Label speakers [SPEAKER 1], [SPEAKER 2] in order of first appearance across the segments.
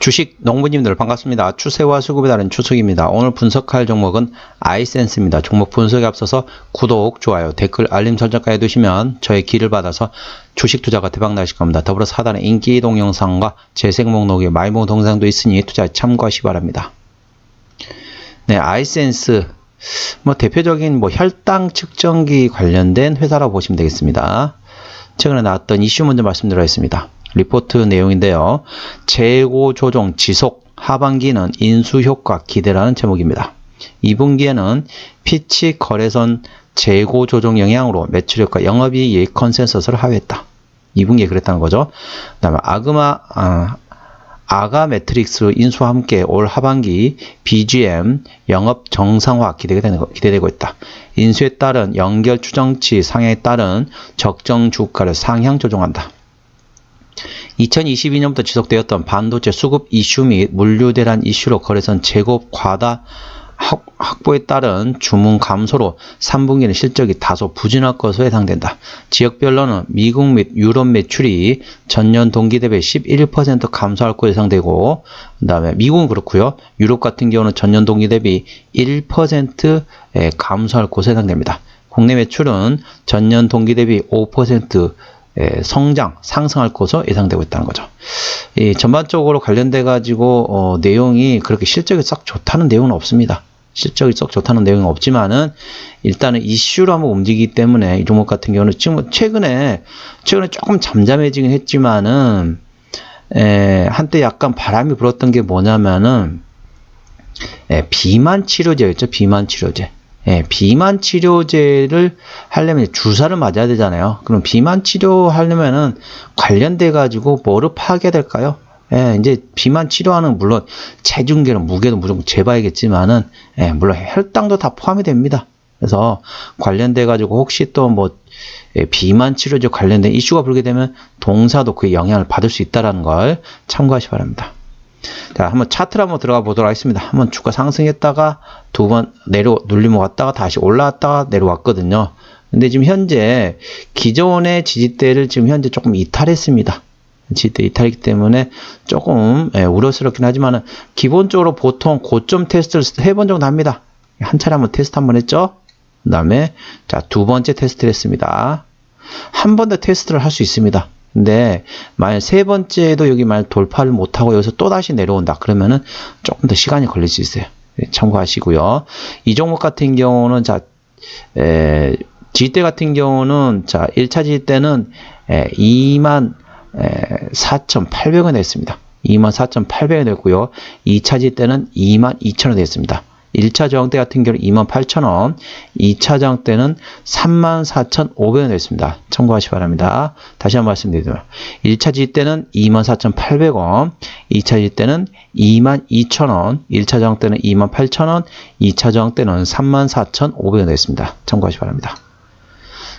[SPEAKER 1] 주식 농부님들 반갑습니다. 추세와 수급에 따른 추석입니다. 오늘 분석할 종목은 아이센스입니다. 종목 분석에 앞서서 구독, 좋아요, 댓글, 알림 설정까지 해두시면 저의 길을 받아서 주식 투자가 대박 나실 겁니다. 더불어 하단에 인기 동영상과 재생 목록에 마이모 동영상도 있으니 투자에 참고하시기 바랍니다. 네, 아이센스 대표적인 혈당 측정기 관련된 회사라고 보시면 되겠습니다. 최근에 나왔던 이슈 먼저 말씀드리겠습니다. 리포트 내용인데요. 재고 조정 지속, 하반기는 인수 효과 기대라는 제목입니다. 2분기에는 피치 거래선 재고 조정 영향으로 매출액과 영업이익 컨센서스를 하회했다. 2분기에 그랬다는 거죠. 그 다음에 아가 매트릭스 인수와 함께 올 하반기 BGM 영업 정상화 기대되고 있다. 인수에 따른 연결 추정치 상향에 따른 적정 주가를 상향 조정한다. 2022년부터 지속되었던 반도체 수급 이슈 및 물류 대란 이슈로 거래선 재고 과다 확보에 따른 주문 감소로 3분기는 실적이 다소 부진할 것으로 예상된다. 지역별로는 미국 및 유럽 매출이 전년 동기 대비 11% 감소할 것으로 예상되고, 그 다음에 미국은 그렇고요. 유럽 같은 경우는 전년 동기 대비 1% 감소할 것으로 예상됩니다. 국내 매출은 전년 동기 대비 5% 상승할 것으로 예상되고 있다는 거죠. 전반적으로 관련돼 가지고 내용이 그렇게 실적이 썩 좋다는 내용은 없습니다. 실적이 썩 좋다는 내용은 없지만은 일단은 이슈로 한번 움직이기 때문에 이 종목 같은 경우는 지금 최근에 조금 잠잠해지긴 했지만은 한때 약간 바람이 불었던 게 뭐냐면은 비만 치료제였죠. 비만 치료제. 비만 치료제를 하려면 주사를 맞아야 되잖아요. 그럼 비만 치료하려면은 관련돼 가지고 뭐를 파악해야 될까요? 이제 비만 치료하는 물론 체중계는 무게도 무조건 재봐야겠지만은 물론 혈당도 다 포함이 됩니다. 그래서 관련돼 가지고 혹시 또 비만 치료제 관련된 이슈가 불게 되면 동사도 그 영향을 받을 수 있다라는 걸 참고하시기 바랍니다. 자, 한번 차트를 한번 들어가 보도록 하겠습니다. 한번 주가 상승했다가 두 번 눌리고 갔다가 다시 올라왔다가 내려왔거든요. 근데 지금 현재 기존의 지지대를 지금 현재 조금 이탈했습니다. 지지대 이탈이기 때문에 조금 우려스럽긴 하지만은 기본적으로 보통 고점 테스트를 3번 정도 합니다. 한 차례 한번 테스트 한번 했죠. 그 다음에 자, 두 번째 테스트를 했습니다. 한 번 더 테스트를 할 수 있습니다. 근데 만약 세 번째도 여기 돌파를 못하고 여기서 또 다시 내려온다 그러면은 조금 더 시간이 걸릴 수 있어요. 참고하시고요. 이 종목 같은 경우는 지지대 같은 경우는 1차 지지대는 24,800원 됐습니다. 24,800원 됐고요. 2차 지지대는 22,000원 됐습니다. 1차 저항대 같은 경우는 28,000원, 2차 저항대는 34,500원 됐습니다. 참고하시기 바랍니다. 다시 한번 말씀드리면 1차 지지대는 24,800원, 2차 지지대는 22,000원, 1차 저항대는 28,000원, 2차 저항대는 34,500원 됐습니다. 참고하시기 바랍니다.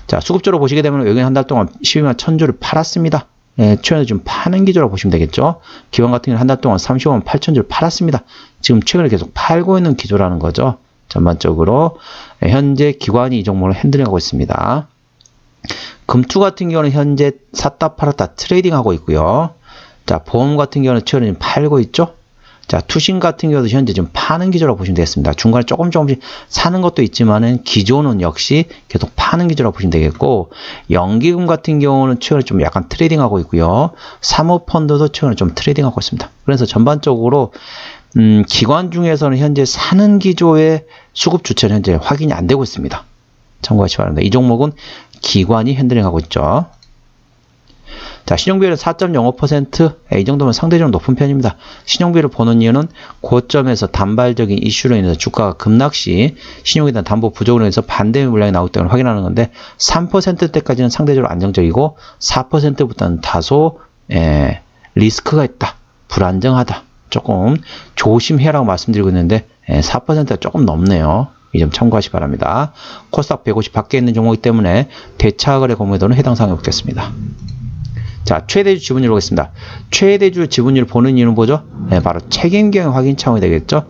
[SPEAKER 1] 자, 수급적으로 보시게 되면 여기 한 달 동안 12만 1000주를 팔았습니다. 최근에 좀 파는 기조라고 보시면 되겠죠. 기관 같은 경우는 한 달 동안 35만 8천주를 팔았습니다. 지금 최근에 계속 팔고 있는 기조라는 거죠. 전반적으로 현재 기관이 이 종목을 핸들링하고 있습니다. 금투 같은 경우는 현재 샀다 팔았다 트레이딩하고 있고요. 자, 보험 같은 경우는 최근에 좀 팔고 있죠. 자, 투신 같은 경우도 현재 좀 파는 기조라고 보시면 되겠습니다. 중간에 조금씩 사는 것도 있지만은 기조는 역시 계속 파는 기조라고 보시면 되겠고, 연기금 같은 경우는 최근에 좀 약간 트레이딩하고 있고요. 사모펀드도 최근에 좀 트레이딩하고 있습니다. 그래서 전반적으로 기관 중에서는 현재 사는 기조의 수급 주체는 현재 확인이 안 되고 있습니다. 참고하시기 바랍니다. 이 종목은 기관이 핸들링하고 있죠. 자, 신용비율은 4.05%, 이 정도면 상대적으로 높은 편입니다. 신용비율을 보는 이유는 고점에서 단발적인 이슈로 인해서 주가가 급락시 신용에 대한 담보 부족으로 인해서 반대 물량이 나오기 때문에 확인하는 건데 3%대까지는 상대적으로 안정적이고 4%부터는 다소 리스크가 있다, 불안정하다, 조금 조심해라고 말씀드리고 있는데 4%가 조금 넘네요. 이 점 참고하시기 바랍니다. 코스닥 150 밖에 있는 종목이기 때문에 대차거래 공매도는 해당 사항이 없겠습니다. 자, 최대주 지분율 보겠습니다. 최대주 지분율 보는 이유는 뭐죠? 바로 책임경영 확인 차원이 되겠죠.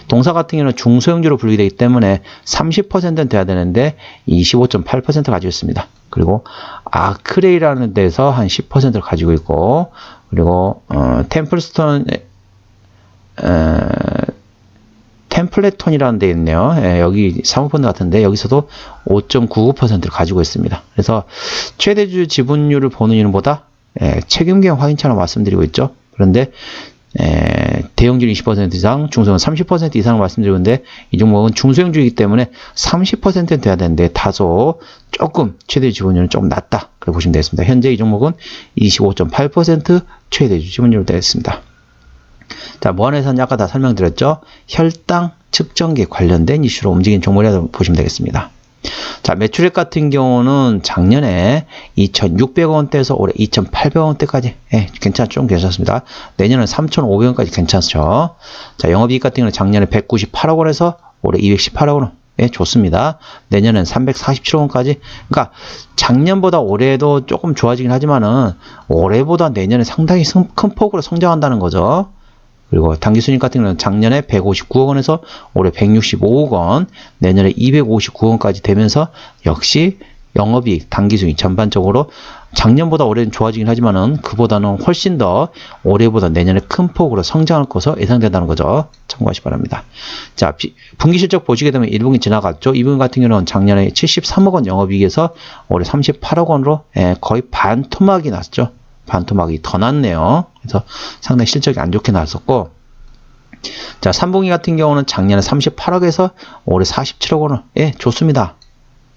[SPEAKER 1] 동사 같은 경우는 중소형주로 분류되기 되기 때문에 30%는 돼야 되는데 25.8% 가지고 있습니다. 그리고 아크레이라는 데서 한 10%를 가지고 있고, 그리고 템플스톤 템플레톤이라는 데 있네요. 여기 사모펀드 같은데 여기서도 5.99%를 가지고 있습니다. 그래서 최대주 지분율을 보는 이유보다 책임계획 확인처럼 말씀드리고 있죠. 그런데 대형주는 20% 이상, 중소형은 30% 이상을 말씀드리고 있는데 이 종목은 중소형주이기 때문에 30%는 돼야 되는데 다소 조금 최대 지분율은 조금 낮다. 그렇게 보시면 되겠습니다. 현재 이 종목은 25.8% 최대주 지분율로 되어 있습니다. 자, 뭐 하나 회사는 아까 다 설명드렸죠. 혈당 측정기에 관련된 이슈로 움직인 종목이라고 보시면 되겠습니다. 자, 매출액 같은 경우는 작년에 2,600원대에서 올해 2,800원대까지 좀 괜찮습니다. 내년은 3,500원까지 괜찮죠. 자, 영업이익 같은 경우는 작년에 198억 원에서 올해 218억 원. 좋습니다. 내년엔 347원까지. 그러니까 작년보다 올해도 조금 좋아지긴 하지만은 올해보다 내년에 상당히 큰 폭으로 성장한다는 거죠. 그리고 당기순이익 같은 경우는 작년에 159억 원에서 올해 165억 원, 내년에 259원까지 되면서 역시 영업이익, 당기순이익 전반적으로 작년보다 올해는 좋아지긴 하지만은 그보다는 훨씬 더 올해보다 내년에 큰 폭으로 성장할 것으로 예상된다는 거죠. 참고하시기 바랍니다. 자, 분기 실적 보시게 되면 1분기 지나갔죠. 2분기 같은 경우는 작년에 73억 원 영업이익에서 올해 38억 원으로 거의 반토막이 났죠. 반토막이 더 났네요. 그래서 상당히 실적이 안 좋게 나왔었고, 자, 3분기 같은 경우는 작년에 38억에서 올해 47억 원을 좋습니다.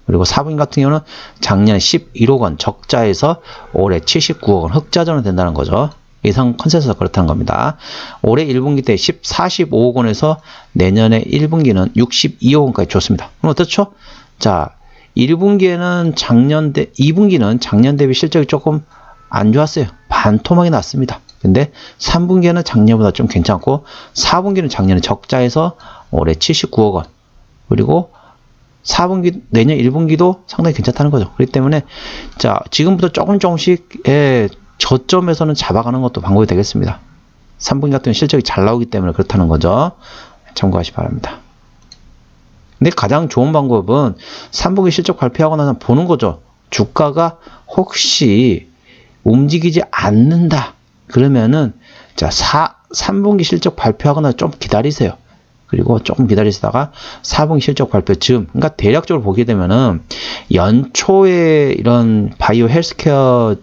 [SPEAKER 1] 그리고 4분기 같은 경우는 작년에 11억 원 적자에서 올해 79억 원 흑자전환 된다는 거죠. 예상 컨센서스가 그렇다는 겁니다. 올해 1분기 때 45억 원에서 내년에 1분기는 62억 원까지 좋습니다. 그럼 어떻죠? 자, 1분기에는 2분기는 작년 대비 실적이 조금 안 좋았어요. 반토막이 났습니다. 근데 3분기에는 작년보다 좀 괜찮고 4분기는 작년에 적자에서 올해 79억 원. 그리고 4분기, 내년 1분기도 상당히 괜찮다는 거죠. 그렇기 때문에 자, 지금부터 조금씩 저점에서는 잡아가는 것도 방법이 되겠습니다. 3분기 같은 경우는 실적이 잘 나오기 때문에 그렇다는 거죠. 참고하시기 바랍니다. 근데 가장 좋은 방법은 3분기 실적 발표하고 나서 보는 거죠. 주가가 혹시 움직이지 않는다. 그러면은 자, 3분기 실적 발표하거나 좀 기다리세요. 그리고 조금 기다리시다가 4분기 실적 발표 즈음, 그러니까 대략적으로 보게 되면은 연초에 이런 바이오 헬스케어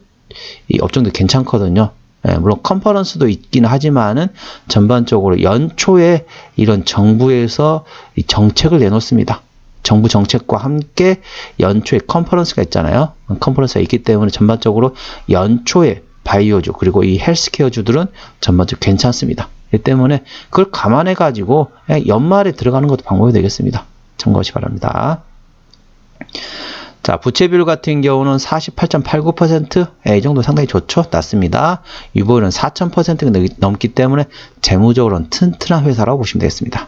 [SPEAKER 1] 이 업종도 괜찮거든요. 물론 컨퍼런스도 있긴 하지만은 전반적으로 연초에 이런 정부에서 이 정책을 내놓습니다. 정부 정책과 함께 연초에 컨퍼런스가 있잖아요. 컨퍼런스가 있기 때문에 전반적으로 연초에 바이오주 그리고 이 헬스케어주들은 전반적으로 괜찮습니다. 그렇기 때문에 그걸 감안해 가지고 연말에 들어가는 것도 방법이 되겠습니다. 참고하시기 바랍니다. 자, 부채 비율 같은 경우는 48.89%, 이 정도 상당히 좋죠. 낮습니다. 유보율은 4000%가 넘기 때문에 재무적으로는 튼튼한 회사라고 보시면 되겠습니다.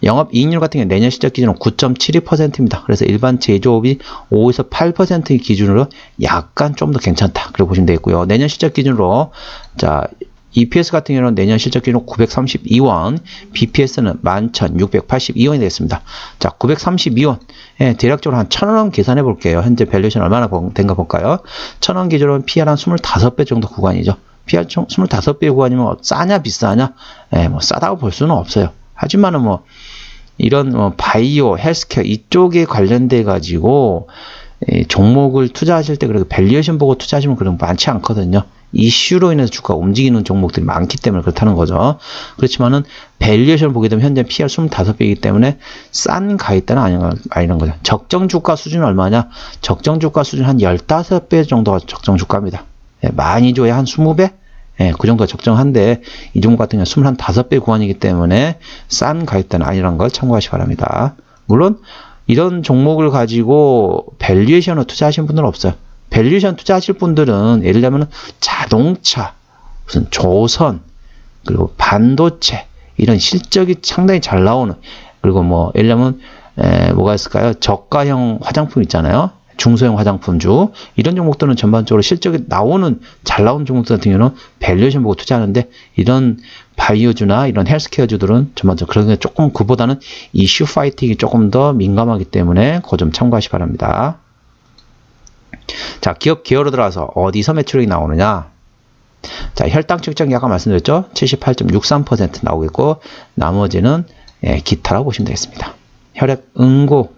[SPEAKER 1] 영업이익률 같은 경우 내년 실적 기준으로 9.72%입니다. 그래서 일반 제조업이 5에서 8% 기준으로 약간 좀 더 괜찮다. 그렇게 보시면 되겠고요. 내년 실적 기준으로 자, EPS 같은 경우는 내년 실적 기준으로 932원, BPS는 11,682원이 되겠습니다. 자, 932원. 대략적으로 한 1,000원 계산해 볼게요. 현재 밸류에이션 얼마나 된가 볼까요? 1,000원 기준으로는 PR 한 25배 정도 구간이죠. PR 25배 구간이면 싸냐 비싸냐? 뭐 싸다고 볼 수는 없어요. 하지만은 뭐 이런 바이오, 헬스케어 이쪽에 관련돼 가지고 종목을 투자하실 때 그렇게 밸류에이션 보고 투자하시면 그런 거 많지 않거든요. 이슈로 인해서 주가가 움직이는 종목들이 많기 때문에 그렇다는 거죠. 그렇지만은 밸류에이션을 보게 되면 현재 PR 25배이기 때문에 싼 가입대는 아니라는 거죠. 적정 주가 수준은 얼마냐? 적정 주가 수준 한 15배 정도가 적정 주가입니다. 많이 줘야 한 20배? 그 정도가 적정한데 이 종목 같은 경우는 25배 구간이기 때문에 싼 가입대는 아니라는 걸 참고하시기 바랍니다. 물론 이런 종목을 가지고 밸류에이션으로 투자하시는 분들은 없어요. 밸류에이션 투자하실 분들은 예를 들면 자동차, 무슨 조선, 그리고 반도체 이런 실적이 상당히 잘 나오는 그리고 뭐 예를 들면 뭐가 있을까요? 저가형 화장품 있잖아요. 중소형 화장품주 이런 종목들은 전반적으로 실적이 나오는 잘 나오는 종목들 같은 경우는 밸류에이션 보고 투자하는데 이런 바이오주나 이런 헬스케어주들은 전반적으로 그런 게 조금 그보다는 이슈 파이팅이 조금 더 민감하기 때문에 그 점 참고하시기 바랍니다. 자, 기업 기어로 들어가서 어디서 매출액이 나오느냐? 자, 혈당 측정기 아까 말씀드렸죠? 78.63% 나오겠고, 나머지는 기타라고 보시면 되겠습니다. 혈액 응고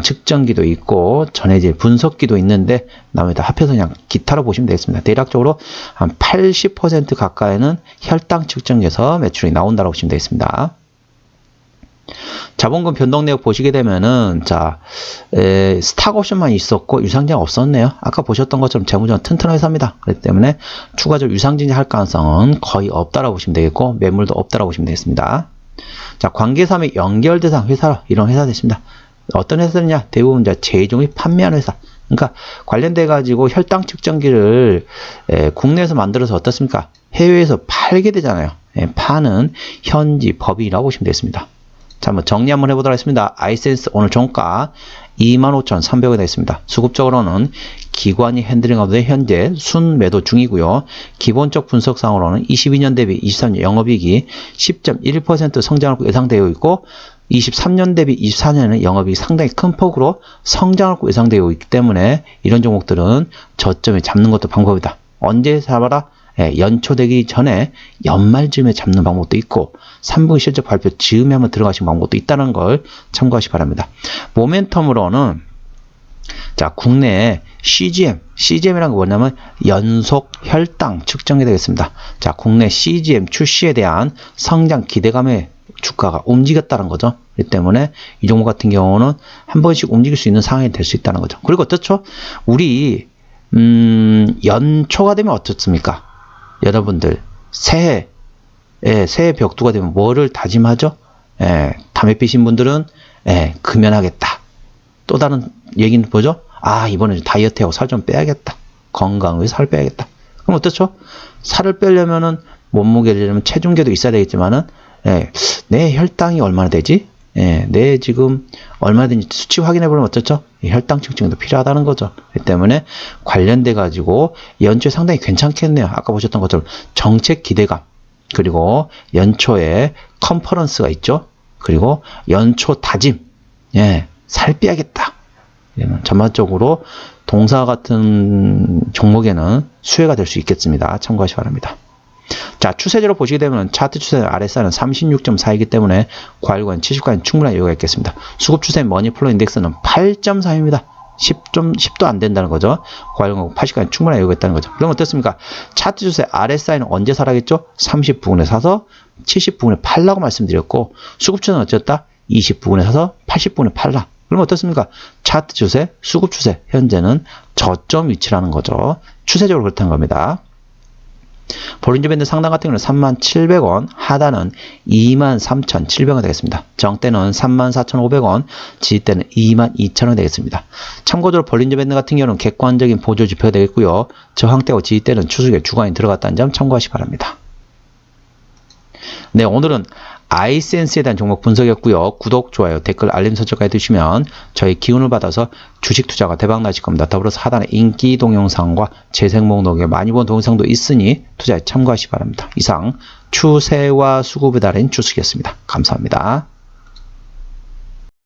[SPEAKER 1] 측정기도 있고 전해질 분석기도 있는데 나머지 다 합해서 그냥 기타로 보시면 되겠습니다. 대략적으로 한 80% 가까이는 혈당 측정기에서 매출이 나온다고 보시면 되겠습니다. 자본금 변동 내역 보시게 되면은 자 스탁 옵션만 있었고 유상증자 없었네요. 아까 보셨던 것처럼 재무제표는 튼튼한 회사입니다. 그렇기 때문에 추가적으로 유상증자 할 가능성은 거의 없다라고 보시면 되겠고 매물도 없다라고 보시면 되겠습니다. 자, 관계사 및 연결 대상 회사로 이런 회사 됐습니다. 어떤 회사냐? 대부분 이제 제조업이 판매하는 회사. 그러니까 관련돼 가지고 혈당 측정기를 국내에서 만들어서 어떻습니까? 해외에서 팔게 되잖아요. 파는 현지 법인이라고 보시면 되겠습니다. 자, 한번 정리 한번 해보도록 하겠습니다. 아이센스 오늘 종가 25,300원 되겠습니다. 수급적으로는 기관이 핸들링 가운데 현재 순매도 중이고요. 기본적 분석상으로는 22년 대비 23년 영업이익이 10.1% 성장할 것으로 예상되어 있고 23년 대비 24년에는 영업이익이 상당히 큰 폭으로 성장할 것으로 예상되어 있기 때문에 이런 종목들은 저점에 잡는 것도 방법이다. 언제 잡아라? 연초되기 전에 연말쯤에 잡는 방법도 있고 3분기 실적 발표 즈음에 한번 들어가시는 방법도 있다는 걸 참고하시기 바랍니다. 모멘텀으로는 자, 국내에 CGM이란 게 뭐냐면 연속 혈당 측정이 되겠습니다. 자, 국내 CGM 출시에 대한 성장 기대감에 주가가 움직였다는 거죠. 그렇기 때문에 이 종목 같은 경우는 한 번씩 움직일 수 있는 상황이 될 수 있다는 거죠. 그리고 어떻죠? 우리 연초가 되면 어떻습니까? 여러분들 새해 벽두가 되면 뭐를 다짐하죠? 담배 피신 분들은 금연하겠다. 또 다른 얘기는 뭐죠? 아, 이번에 다이어트하고 살 좀 빼야겠다. 건강 위해 살 빼야겠다. 그럼 어떻죠? 살을 빼려면은 몸무게를 체중계도 있어야 되겠지만은 내 혈당이 얼마나 되지? 내 지금 얼마든지 수치 확인해 보면 어떻죠? 혈당 측정도 필요하다는 거죠. 그렇기 때문에 관련돼 가지고 연초에 상당히 괜찮겠네요. 아까 보셨던 것처럼 정책 기대감, 그리고 연초에 컨퍼런스가 있죠. 그리고 연초 다짐, 살 빼야겠다. 전반적으로 동사 같은 종목에는 수혜가 될 수 있겠습니다. 참고하시기 바랍니다. 자, 추세적으로 보시게 되면 차트 추세 RSI는 36.4이기 때문에 과일관 70까지는 충분한 여유가 있겠습니다. 수급 추세 머니플로 인덱스는 8.3입니다. 10도 안 된다는 거죠. 과일관 80까지는 충분한 여유가 있다는 거죠. 그럼 어떻습니까? 차트 추세 RSI는 언제 사라겠죠? 30부근에 사서 70부근에 팔라고 말씀드렸고, 수급 추세는 어쨌다? 20부근에 사서 80부근에 팔라. 그럼 어떻습니까? 차트 추세, 수급 추세, 현재는 저점 위치라는 거죠. 추세적으로 그렇다는 겁니다. 볼린저 밴드 상단 같은 경우는 37,000원, 하단은 23,700원 되겠습니다. 정대는 34,500원, 지지대는 22,000원 되겠습니다. 참고적으로 볼린저 밴드 같은 경우는 객관적인 보조 지표가 되겠고요. 저항대와 지지대는 추세의 주간이 들어갔다는 점 참고하시기 바랍니다. 네, 오늘은 아이센스에 대한 종목 분석이었고요. 구독, 좋아요, 댓글, 알림 설정까지 해두시면 저희 기운을 받아서 주식 투자가 대박 나실 겁니다. 더불어서 하단에 인기 동영상과 재생 목록에 많이 본 동영상도 있으니 투자에 참고하시기 바랍니다. 이상 추세와 수급에 달인 주식이었습니다. 감사합니다.